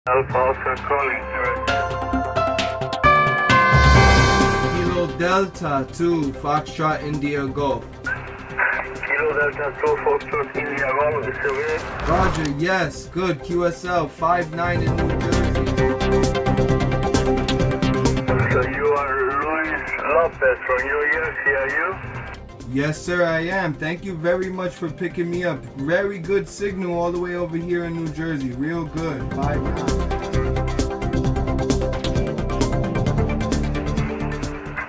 Alpha Oscar calling, Kilo Delta 2, Foxtrot India Golf. Kilo Delta 2 Foxtrot India Golf, is it? Roger, yes, good. QSL 59 in New Jersey. So you are Luis Lopez from New Jersey, are you? Yes, sir, I am. Thank you very much for picking me up. Very good signal all the way over here in New Jersey. Real good. 59.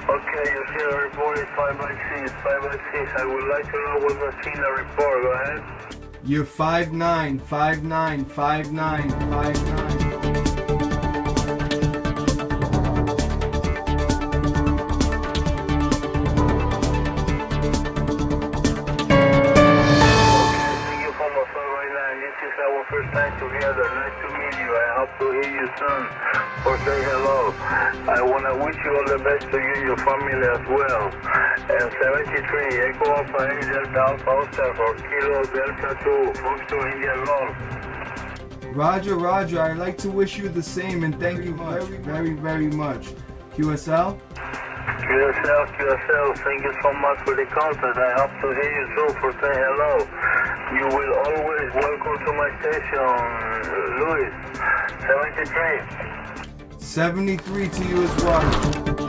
Okay, you see the report is 5x6, 5x6. I would like to know what's the signal report, go ahead. You're 59, 59, 59, 59. This is our first time together. Nice to meet you. I hope to hear you soon or say hello. I want to wish you all the best to you and your family as well. And 73, Echo Alpha A Delta Alpha Oscar for Kilo Delta 2, Foxtrot India Golf. Roger, Roger. I'd like to wish you the same and thank you very, very much. QSL? QSL, thank you so much for the contact. I hope to hear you soon for saying hello. You will always welcome to my station, Luis. 73. 73 to you as well.